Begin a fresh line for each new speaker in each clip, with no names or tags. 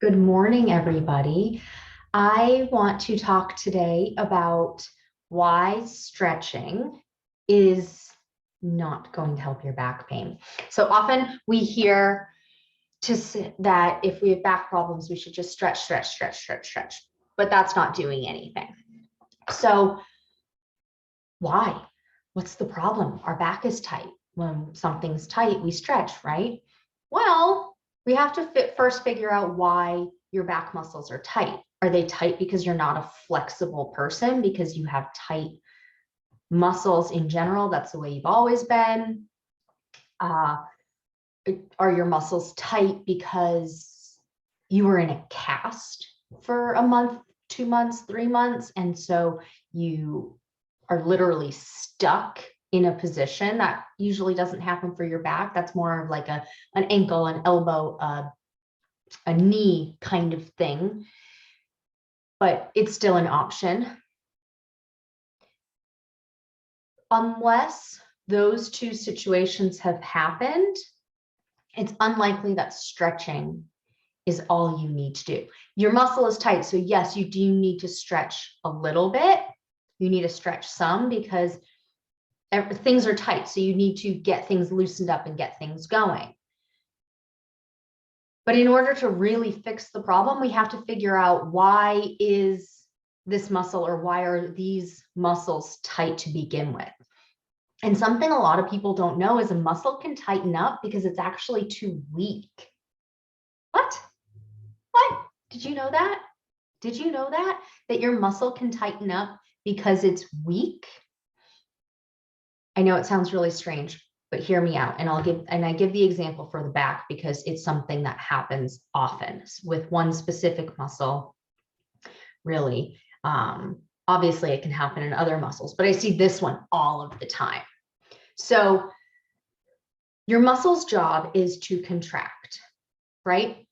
Good morning, everybody. I want to talk today about why stretching is not going to help your back pain. So often we hear that if we have back problems, we should just stretch, stretch, stretch, stretch, stretch, but that's not doing anything. So why? What's the problem? Our back is tight. When something's tight, we stretch, right? Well, we have to first figure out why your back muscles are tight. Are they tight because you're not a flexible person, because you have tight muscles in general? That's the way you've always been. Are your muscles tight because you were in a cast for a month, 2 months, 3 months, and so you are literally stuck in a position? That usually doesn't happen for your back. That's more of like an ankle, an elbow, a knee kind of thing, but it's still an option. Unless those two situations have happened, it's unlikely that stretching is all you need to do. Your muscle is tight, so yes, you do need to stretch a little bit. You need to stretch some because things are tight, so you need to get things loosened up and get things going. But in order to really fix the problem, we have to figure out, why is this muscle, or why are these muscles tight to begin with? And something a lot of people don't know is a muscle can tighten up because it's actually too weak. What? Did you know that? Did you know that your muscle can tighten up because it's weak? I know it sounds really strange, but hear me out. And I give the example for the back because it's something that happens often with one specific muscle, really. Obviously it can happen in other muscles, but I see this one all of the time. So your muscle's job is to contract, right?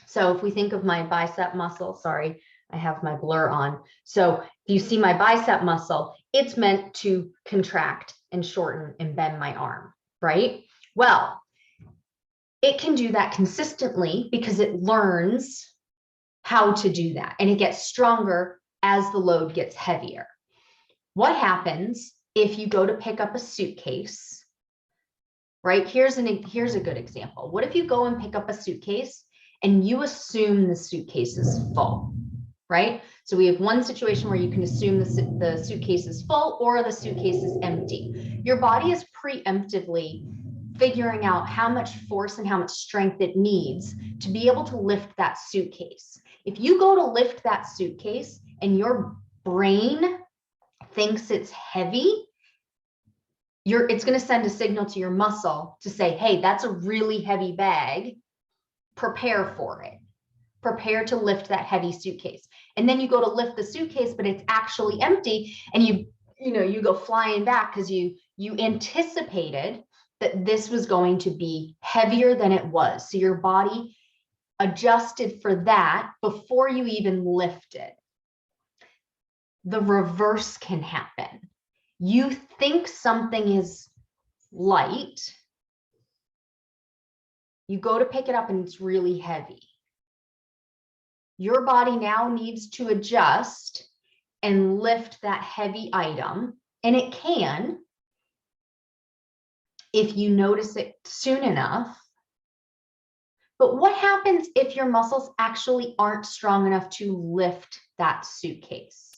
So if we think of my bicep muscle, sorry, I have my blur on. So if you see my bicep muscle, it's meant to contract and shorten and bend my arm, right? Well, it can do that consistently because it learns how to do that, and it gets stronger as the load gets heavier. What happens if you go to pick up a suitcase, right? Here's a good example. What if you go and pick up a suitcase and you assume the suitcase is full, right? So we have one situation where you can assume the suitcase is full or the suitcase is empty. Your body is preemptively figuring out how much force and how much strength it needs to be able to lift that suitcase. If you go to lift that suitcase and your brain thinks it's heavy, it's going to send a signal to your muscle to say, hey, that's a really heavy bag. Prepare for it. Prepare to lift that heavy suitcase. And then you go to lift the suitcase, but it's actually empty, and you go flying back because you anticipated that this was going to be heavier than it was. So your body adjusted for that before you even lifted. The reverse can happen. You think something is light, you go to pick it up and it's really heavy. Your body now needs to adjust and lift that heavy item, and it can if you notice it soon enough. But what happens if your muscles actually aren't strong enough to lift that suitcase?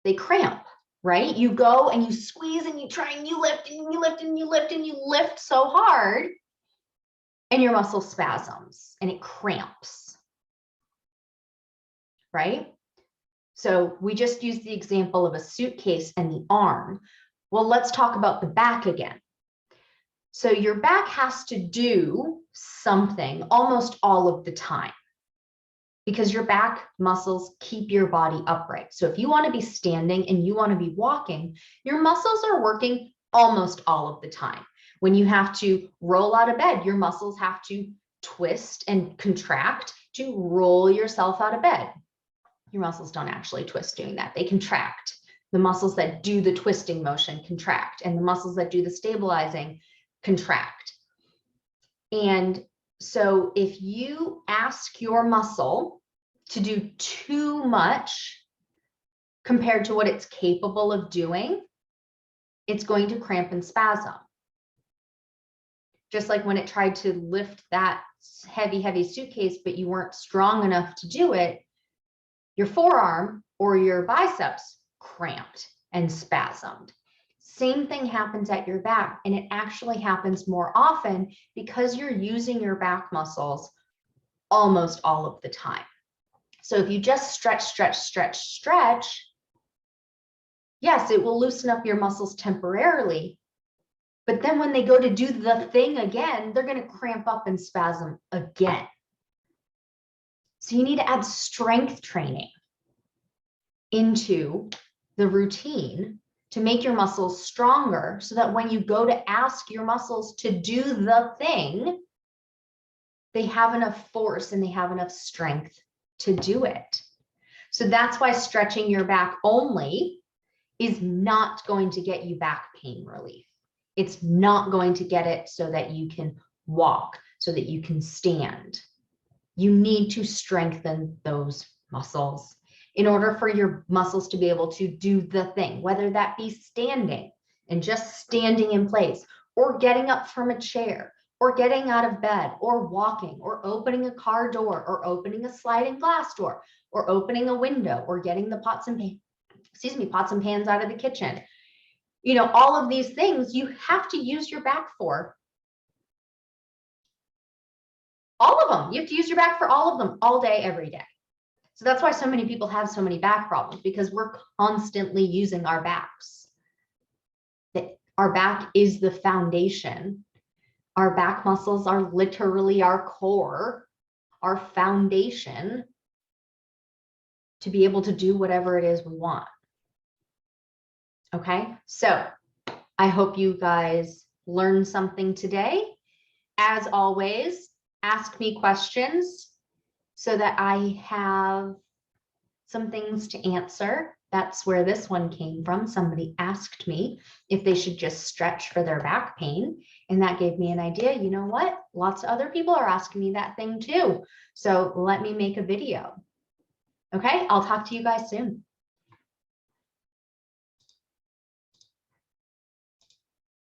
They cramp, right? You go and you squeeze and you try and you lift and you lift and you lift and you lift so hard, and your muscle spasms and it cramps, right? So we just used the example of a suitcase and the arm. Well, let's talk about the back again. So your back has to do something almost all of the time, because your back muscles keep your body upright. So if you want to be standing and you want to be walking, your muscles are working almost all of the time. When you have to roll out of bed, your muscles have to twist and contract to roll yourself out of bed. Your muscles don't actually twist doing that. They contract. The muscles that do the twisting motion contract, and the muscles that do the stabilizing contract. And So if you ask your muscle to do too much compared to what it's capable of doing, it's going to cramp and spasm. Just like when it tried to lift that heavy, heavy suitcase, but you weren't strong enough to do it, your forearm or your biceps cramped and spasmed. Same thing happens at your back, and it actually happens more often because you're using your back muscles almost all of the time. So if you just stretch, stretch, stretch, stretch, yes, it will loosen up your muscles temporarily, but then when they go to do the thing again, they're going to cramp up and spasm again. So you need to add strength training into the routine to make your muscles stronger so that when you go to ask your muscles to do the thing, they have enough force and they have enough strength to do it. So that's why stretching your back only is not going to get you back pain relief. It's not going to get it so that you can walk, so that you can stand. You need to strengthen those muscles in order for your muscles to be able to do the thing, whether that be standing and just standing in place, or getting up from a chair, or getting out of bed, or walking, or opening a car door, or opening a sliding glass door, or opening a window, or getting the pots and pans out of the kitchen. You know, all of these things you have to use your back for. All of them. You have to use your back for all of them, all day, every day. So that's why so many people have so many back problems, because we're constantly using our backs. Our back is the foundation. Our back muscles are literally our core, our foundation to be able to do whatever it is we want. Okay, so I hope you guys learned something today. As always, ask me questions so that I have some things to answer. That's where this one came from. Somebody asked me if they should just stretch for their back pain. And that gave me an idea. You know what? Lots of other people are asking me that thing too. So let me make a video. Okay, I'll talk to you guys soon.